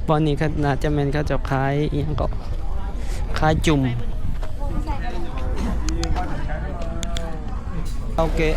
บอนนี้ก็น่าจะเป็นเขาจะขายอีหยังก็ขายจุ่มเอาเกะ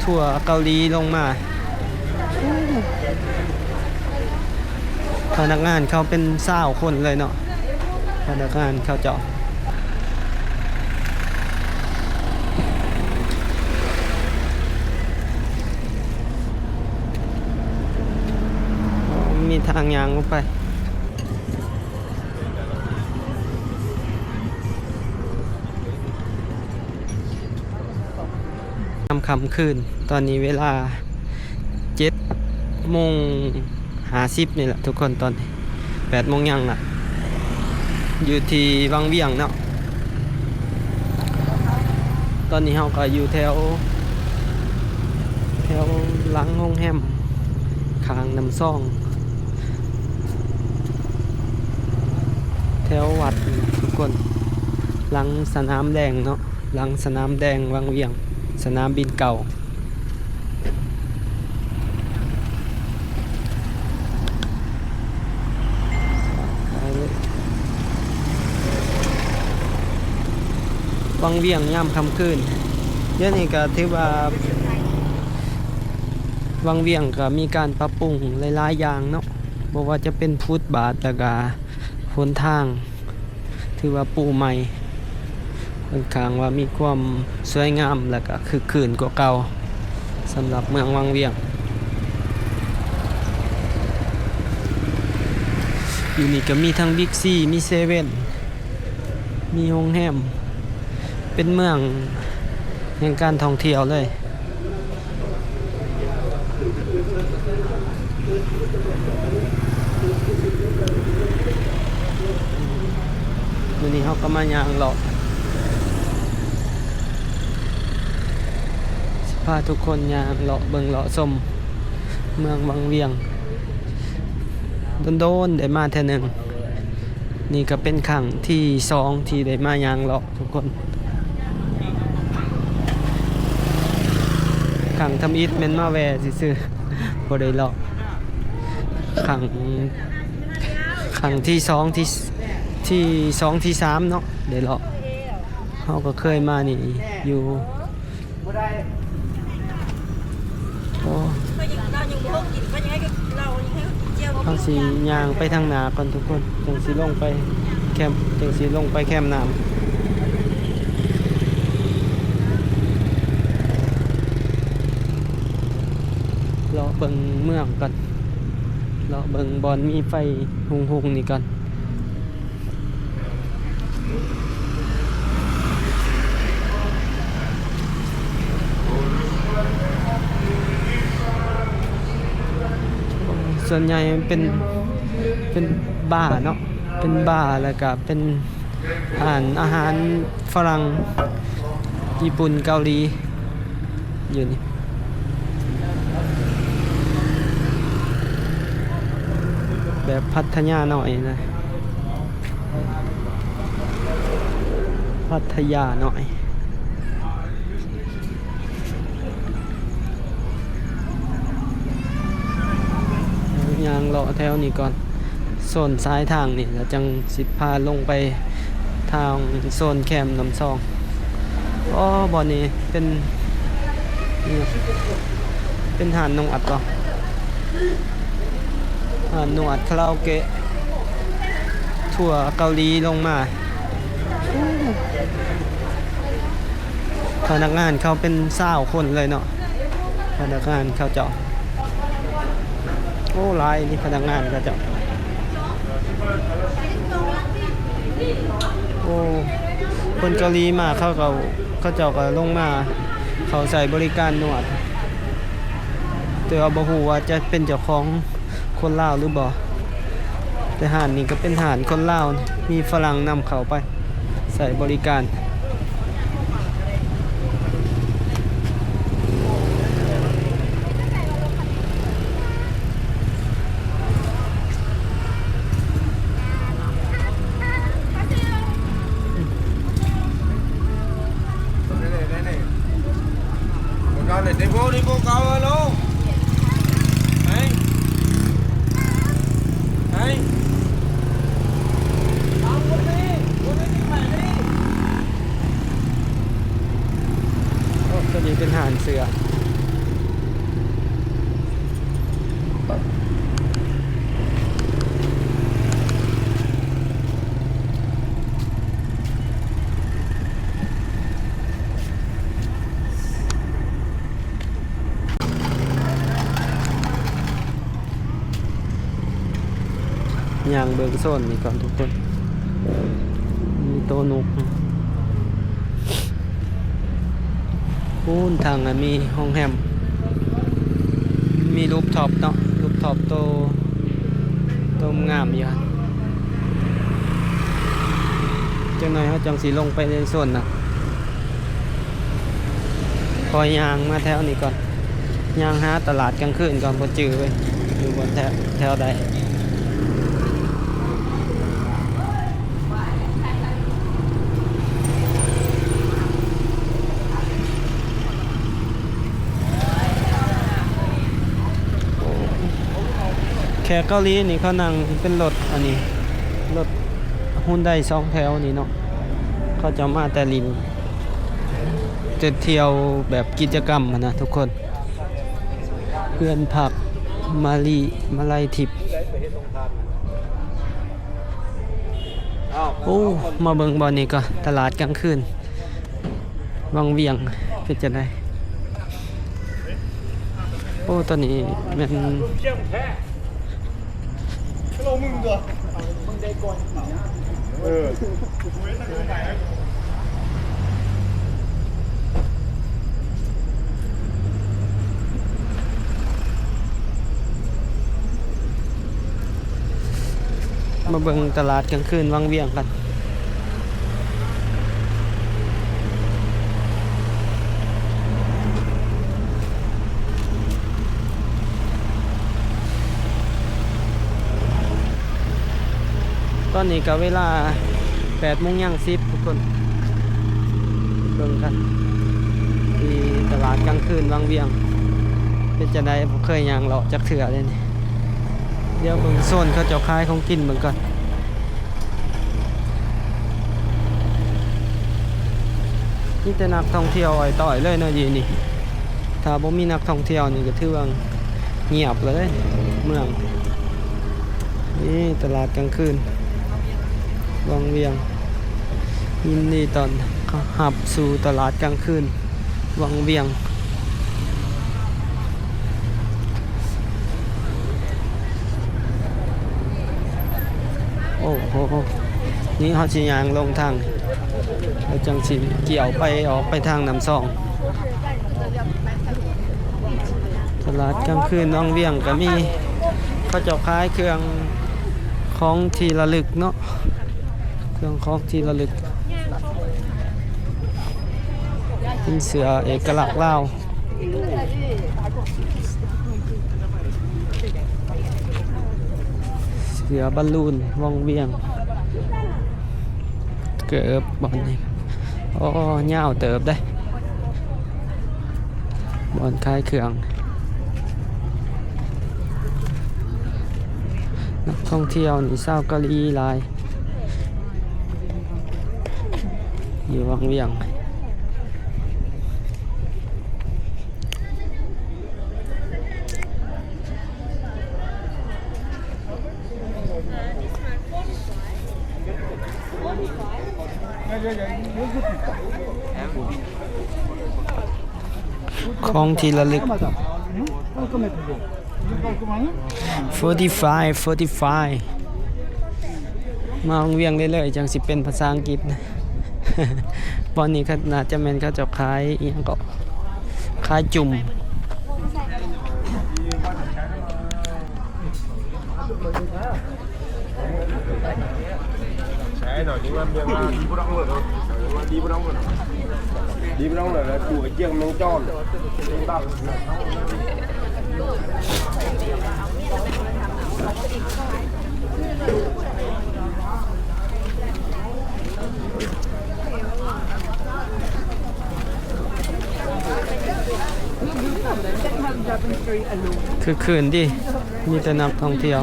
ถั่วเกาหลีลงมาพนักงานเขาเป็น20คนเลยเนาะพนักงานเขาเจาะมีทางยางลงไปค่ำคืนตอนนี้เวลา7:50นี่แหละทุกคนตอนนี้8 โมงยังล่ะอยู่ที่วังเวียงเนาะตอนนี้เราก็อยู่แถวหลังโรงแรมข้างน้ำซ่องแถววัดทุกคนหลังสนามแดงเนาะหลังสนามแดงวังเวียงสนามบินเก่าวังเวียงย่ำค่ำคืนเดี๋ยวนี้ก็ถือว่าวังเวียงก็มีการปรับปรุงหลายๆอย่างเนาะบ่ว่าจะเป็นฟุตบาทแล้วก็หนทางถือว่าปูใหม่ค่อนข้างว่ามีความสวยงามแล้วก็คึกคืนกว่าเก่าสำหรับเมืองวังเวียงอยู่นี่ก็มีทั้งบิ๊กซีมีเซเว่นมีโรงแรมเป็นเมืองแห่งการท่องเที่ยวเลยวันนี้เขาก็มายางเลาะพาทุกคนยางเลาะเบิ่งเลาะชมเมืองวังเวียงโดนๆได้มาเท่านึงนี่ก็เป็นครั้งที่2ที่ได้มายางเลาะทุกคนครั้งทำอิฐแม่นมาแวซื่อๆบ่ได้เลาะครั้งที่2ที่3เนาะได้เลาะเขาก็เคยมานี่อยู่โอ้เขาสิย่างไปทางหนาก่อนทุกคนจังสิลงไปแคมป์น้ำเลาะเบิ่งเมืองก่อนเลาะเบิ่งบอนมีไฟหุงๆนี่ก่อนส่วนใหญ่เป็นบาร์เนาะเป็นบาร์แล้วก็เป็นอาหารฝรั่งญี่ปุ่นเกาหลีอยู่นี่แบบพัทยาหน่อยนะพัทยาหน่อยยางเลาะแถวนี้ก่อนโซนซ้ายทางนี่แล้วจังสิพาลงไปทางโซนแคมป์น้ำซองบ่อนี้เป็นหาดนงอัดต่อหาดนงอัดคาราโอเกะถั่วเกาหลีลงมาพนักงานเขาเป็น20คนเลยเนาะพนักงานเขาเจาะโอ้หลายนี่พนักงานเขาเจาะโอ้คนเกาหลีมาเขาเจาะก็ลงมาเขาใส่บริการนวดแต่ว่าบ่ฮู้ว่าจะเป็นเจ้าของคนลาวหรือบ่แต่หาดนี่ก็เป็นหาดคนลาวมีฝรั่งนำเขาไปใส่บริการ Con này đi vô cao luôn. Đấy. โอ้ตัวนี้เป็นห่านเสือย่างเบิกโซนนี่ก่อนทุกคนมีโตนุกพูนทางมีห้องแฮมมีรูปท็อปเนาะรูปท็อปโตงามอยู่จังหน่อยเขาจังสีลงไปในโซนนะคอยยางมาแถวนี้ก่อนยางหาตลาดกลางคืนก่อนพอจื้อไปอยู่บนแถวใดแขกเกาหลีนี่เขานั่งเป็นรถอันนี้รถหุ่นได้2แถวนี่เนาะเขาจะมาแต่ลินจะเที่ยวแบบกิจกรรมนะทุกคนเพื่อนผักมาลัยทิพย์โอ้มาเบิ่งบอลนี่ก็ตลาดกลางคืนวังเวียงเป็นจังได๋โอ้ตอนนี้แม่นมาเบิ่งตลาดกลางคืนวังเวียงกันตอนนี้ก็เวลา8:10ทุกคนเบิ่งกันที่ตลาดกลางคืนวังเวียงเป็นจังได๋ผมเคยย่างเลาะจักเทื่อเลยนี่เดี๋ยวเบิ่งโซนเขาเจ้าขายของกินเบิ่งก่อนนี่แต่นักท่องเที่ยวอ้อยต่อยเลยเนาะยีนี่ถ้าบ่มีนักท่องเที่ยวนี่ก็ถือว่าเงียบเลยเมืองนี่ตลาดกลางคืนวังเวียงยินดีตอนหับสู่ตลาดกลางคืนวังเวียงโอ้โหนี่เขาสิย่างลงทางแล้วจังสิเกี่ยวไปออกไปทางน้ำซองตลาดกลางคืนวังเวียงก็มีเขาเจ้าขายเครื่องของที่ระลึกเนาะเครื่องของที่ระลึกเป็นเสือเอกลักษณ์ลาวเสือบอลลูนวังเวียงเกิบบอลนี่โอ้เงาเติบได้บอลคลายเครื่องนักท่องเที่ยวนี่ชาวเกาหลีหลายอยู่วังเวียงของที่ระลึก45มาวังเวียงได้เลยจังสิเป็นภาษาอังกฤษนะ ตอนนี้ก็น่าจะแม่นเขาจะขายอีหยังก็ขายจุ่มđi bên đông là chùa chiêng măng tròn đắp คือคืนดิมีแต่นักท่องเที่ยว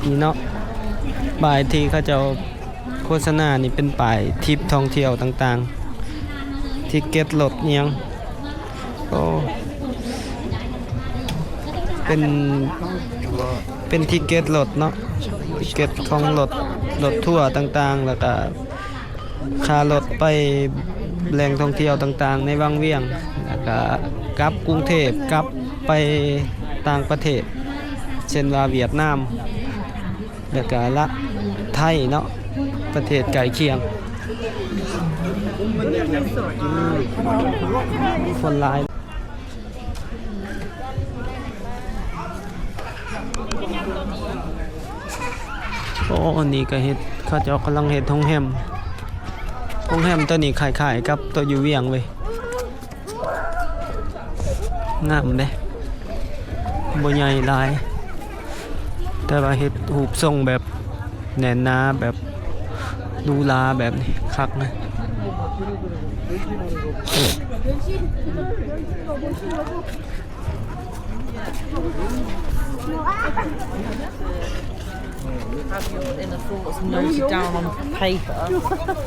นี่เนาะป้ายที่เขาจะโฆษณานี่เป็นป้ายทริปท่องเที่ยวต่างๆที่เก็ตรถเนียงโอ้เป็นทิเก็ตรถเนาะทิเก็ตของรถทัวร์ต่างๆแล้วก็ค่ารถไปแหล่งท่องเที่ยวต่างๆในวังเวียงแล้วก็กลับกรุงเทพกลับไปต่างประเทศเช่นว่าเวียดนามแล้วก็ละไทยเนาะประเทศใกล้เคียงคนหลายโอ้นี่ก็เฮ็ดเขาเจ้ากำลังเฮ็ดโรงแรมตัวนี้คล้ายๆกับตัวอยู่เวียงเว้ยงามเด้บ่ใหญ่หลายแต่ว่าเฮ็ดรูปทรงแบบแน่นหนาแบบหรูหราแบบนี้คักนะ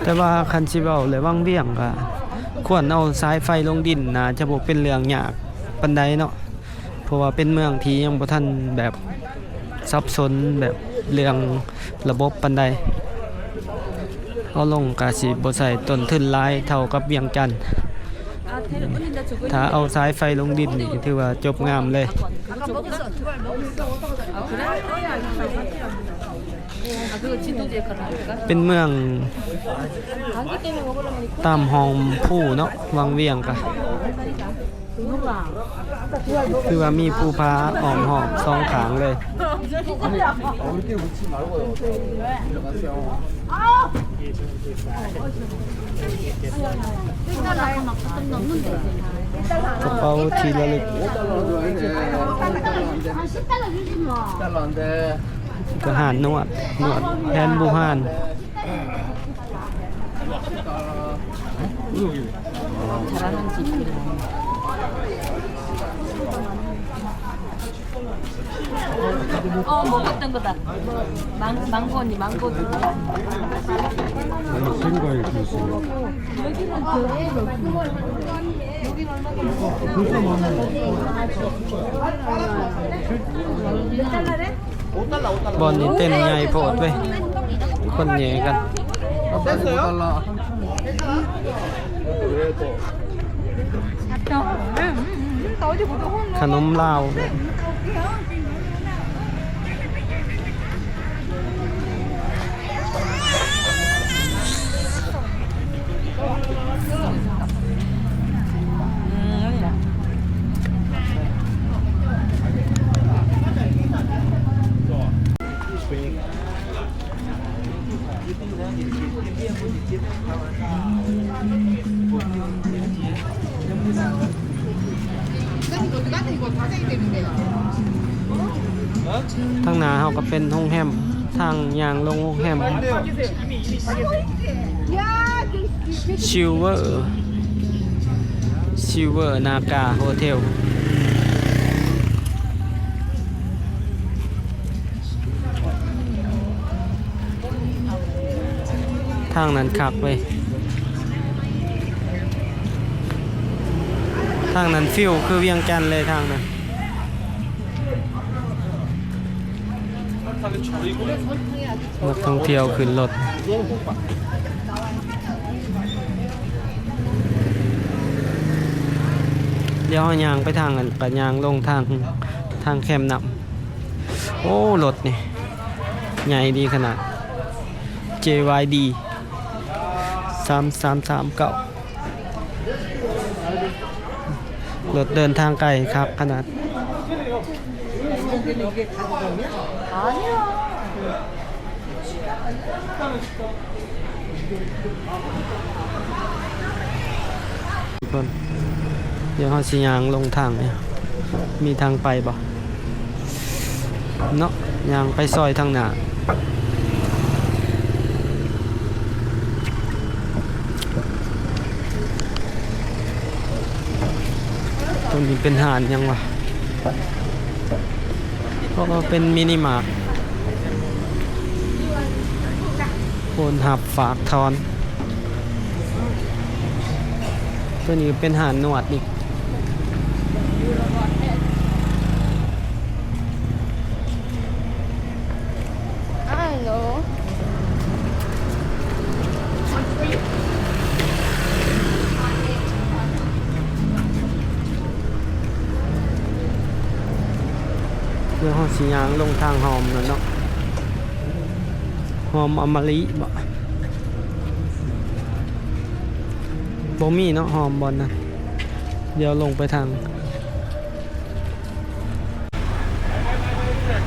แต่ว่าคันสิเว้าเลยวังเวียงก็ควรเอาสายไฟลงดินน่าจะบ่เป็นเรื่องยากปานใดเนาะเพราะว่าเป็นเมืองที่ยังบ่ทันแบบซับซ้อนแบบเรื่องระบบปานใดเอาลงก็สิบ่ใส่ต้นทุนหลายเท่ากับเวียงจันทน์ถ้าเอาสายไฟลงดินนี่ถือว่าจบงามเลยเป็นเมืองตามหอมผู้เนาะวังเวียงกะคือว่ามีภูผาอ้อมหอบสองขางเลยกระเป๋าที่ระลึกกระหานนวดแทนบูฮาน먹었던 거다. 망고니 망고. 생과일 주스.บอลนี่เต้นใหญ่โพดเว้ยคนแย่กัน ขนมลาวทางหน้าเฮาก็เป็นโรงแรมทางย่างลงโรงแรมซิลเวอร์นากาโฮเทลทางนั้นคักเว้ยทางนั้นฟิวคือเวียงจันทน์เลยทางนั้นนักท่องเที่ยวขึ้นรถเดี๋ยวย่างไปทางกันกับย่างลงทางแคมป์นำโอ้รถนี่ใหญ่ดีขนาด JYD 3339รถเดินทางไกลครับขนาดทุกคนเดี๋ยวเขาสิยางลงทางเนี่ยมีทางไปบ่เนาะยางไปซอยทางหน้าตรงนี้เป็นหาดยังวะเพราะว่าเป็นมินิมาร์ท โอนหับฝากทอน ตัวนี้เป็นหานหนวดอีกเพื่อห้องสียางลงทางหอมแล้วเนาะหอมอมฤตบ่มีเนาะหอมบอลนะเดี๋ยวลงไปทาง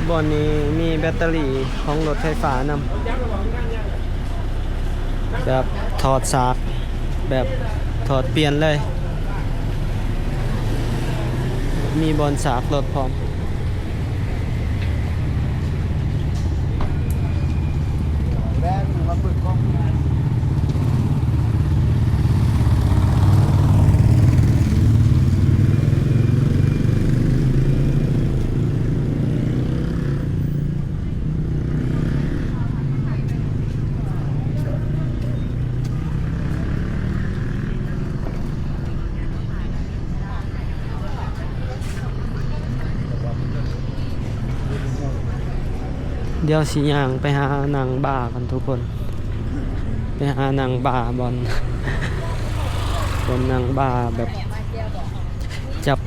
บอลนี้มีแบตเตอรี่ของรถไฟฟ้านำแบบถอดสากแบบถอดเปลี่ยนเลย มีบอลสากรถพร้อมเดี๋ยวสิย่างไปหานางบ้ากันทุกคน ไปหานางบ้าบอล บนนางบ้าแบบจับ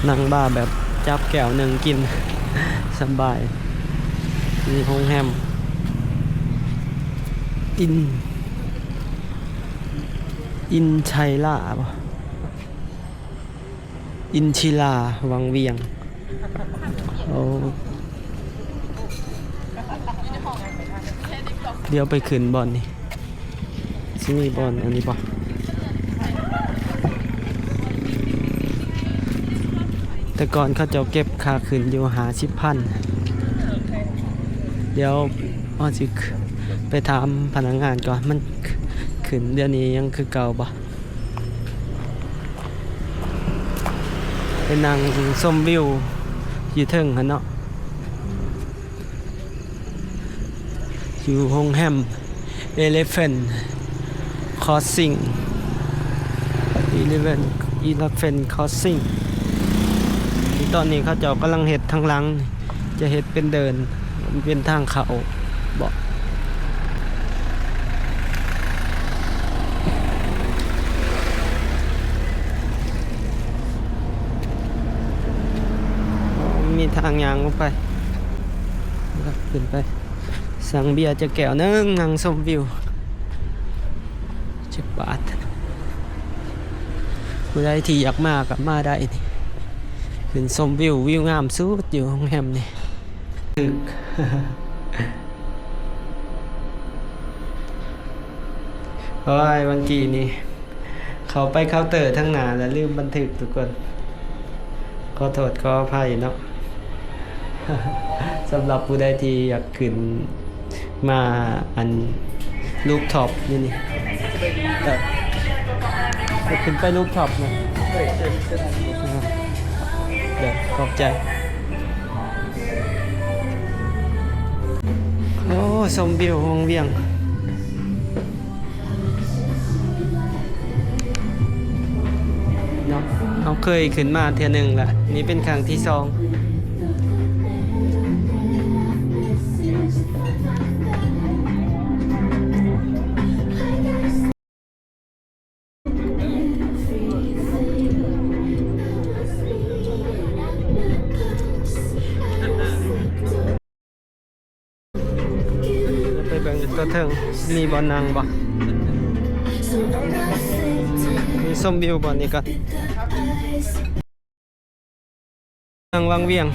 นางบ้าแบบจับแก้วหนึ่งกิน สบาย มีโรงแรมอินชัยล่าป่ะอินชิลาวังเวียงโอ้เดี๋ยวไปขึ้นบอลนี่ซิมีบอลอันนี้ป่ะแต่ก่อนเขาจะเก็บค่าขึ้นอยู่50,000เดี๋ยวอ้อสิไปถามพนักงานก่อนมันขึ้นเดี๋ยวนี้ยังคือเก่าป่ะเป็นนางส้มวิวอยู่เทิงฮะเนาะอยู่โฮงแฮมElephant Crossing Elephant Crossing ตอนนี้เขาเจ้ากำลังเฮ็ดทางหลังจะเฮ็ดเป็นเดินเป็นทางเขาบอกมีทางยางลงไปขึ้นไปสั่งเบียร์จะแก้วนึงนั่งชมวิว10 บาทผู้ใดที่อยากมากับมาได้นี่ขึ้นชมวิวงามสุดอยู่โรงแรมนี่ตึก โอ้ยวันกี้นี่เขาไปเคาน์เตอร์ทั้งหน้าแล้วลืมบันทึกทุกคนขอโทษขออภัยเนาะ สำหรับผู้ใดที่อยากขึ้นมาอันรูปท็อปนี่แต่ขึ้นไปรูปท็อปนะเดี๋ยวขอบใจโอ้ชมวิววงเวียงเนาะเขาเคยขึ้นมาเทื่อหนึ่งละนี่เป็นครั้งที่ 2ไปเบิ่งตัวเทิงมีบอลนางบ่มีส้มวิวบอลนี่ก่อนนางวังเวียง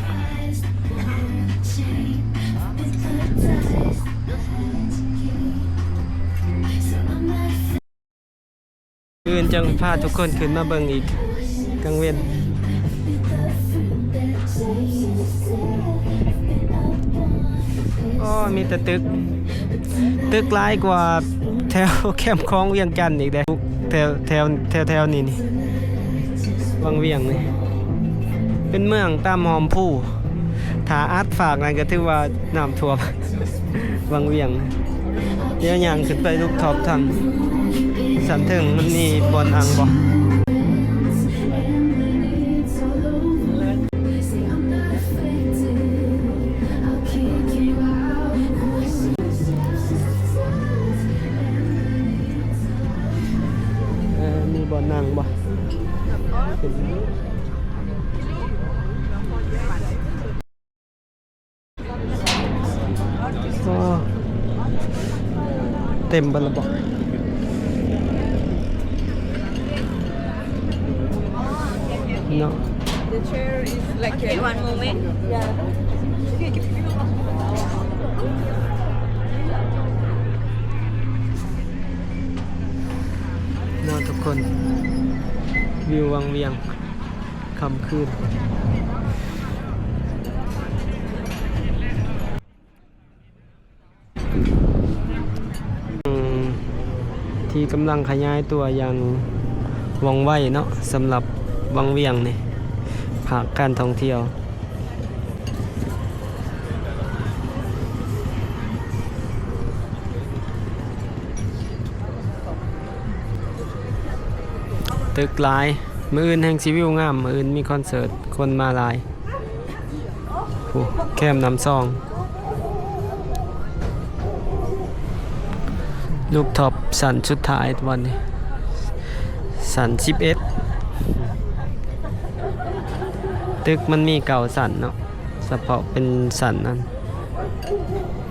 อื่นจังพาทุกคนขึ้นมาเบิ่งอีกกลางเว้นมีแต่ตึกหลายกว่าแถวแคมป์คลองเวียงจันทน์อีกเด้แถวนี่วังเวียงนี่ เป็นเมืองตามหอมผู้ถ้าอัดฝากนั่นก็ถือว่าน้ำท่วม วังเวียงเดี๋ยวย่างขึ้นไปลูกท็อปทางสันถึงมันมีบอนอังบ่มีบอนอังบ่โอ้เต็มบนระบบเนาะ The chair is like one moment. Yeah. เนาะทุกคนวิววังเวียงคำคืนที่กำลังขยายตัวอย่างว่องไวเนาะสำหรับวังเวียงนี่ภาคการท่องเที่ยวตึกหลายมื้ออื่นแห่งชีวิวงามมื้ออื่นมีคอนเสิร์ตคนมาหลายโอ้แคมน้ำซองลูกท็อปสันสุดท้ายวันนี้สัน11ตึกมันมีเก่าสันเนาะเฉพาะเป็นสันนั้น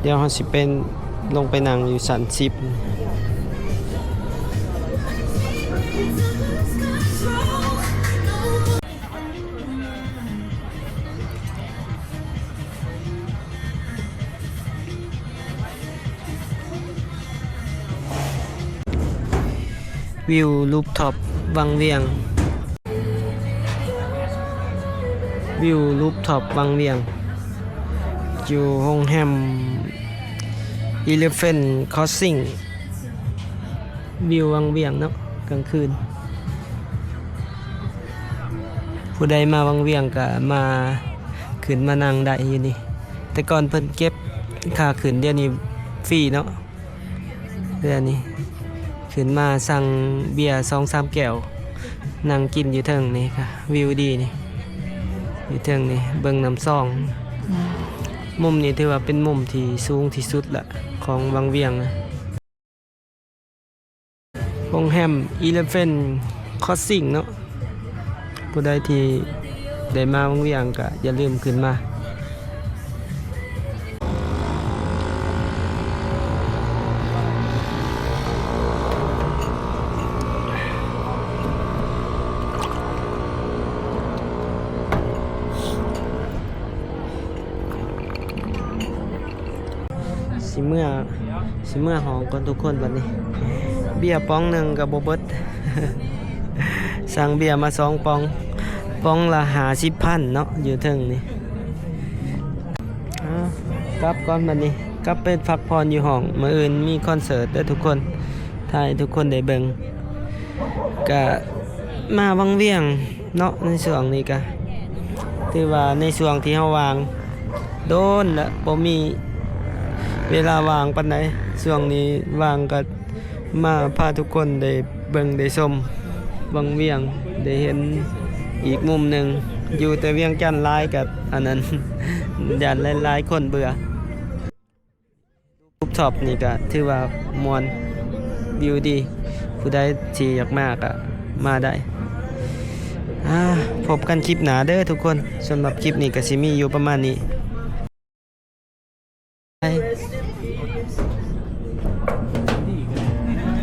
เดี๋ยวเราสิเป็นลงไปนั่งอยู่สัน10วิวรูปท็อปวังเวียงวิวรูปท็อปวังเวียงอยู่โรงแรม Elephant Crossing วิววังเวียงเนาะกลางคืนผู้ใดมาวังเวียงก็มาขึ้นมานั่งได้อยู่นี่แต่ก่อนเพิ่นเก็บค่าขึ้นเดี๋ยวนี้ฟรีเนาะเดี๋ยวนี้ขึ้นมาสั่งเบียร์ 2-3 แก้วนั่งกินอยู่เทิงนี่ค่ะวิวดีนี่อยู่เทิงนี่เบิ่งน้ำซองมุมนี้ถือว่าเป็นมุมที่สูงที่สุดละของวังเวียงนะโรงแรม Elephant Crossing เนาะผู้ใดที่ได้มาวังเวียงก็อย่าลืมขึ้นมาสิเมื่อหองก่อนทุกคนบัดนี้เบียร์ป้องหนึ่งกับโบเบิร์ต สั่งเบียร์มา2 ป้องละ50,000เนาะอยู่เทิงนี่กลับก่อนบัดนี้กลับไปพักผ่อนอยู่ห้องมื้ออื่นมีคอนเสิร์ตเด้อทุกคนถ่ายทุกคนได้เบิ่งก็มาวังเวียงเนาะในช่วงนี้ก็ถือว่าในช่วงที่เฮาวางโดนละบ่มีเวลาว่างปานใดช่วงนี้ว่างก็มาพาทุกคนได้เบิ่งได้ชมวังเวียงได้เห็นอีกมุมหนึ่งอยู่แต่เวียงจันทน์หลายกับอันนั้น ย่านหลายๆคนเบื่อรูปท็อปนี่ก็ถือว่ามวนวิวดีผู้ใดที่อยากมาก็มาได้พบกันคลิปหน้าเด้อทุกคนสำหรับคลิปนี้ก็สิมีอยู่ประมาณนี้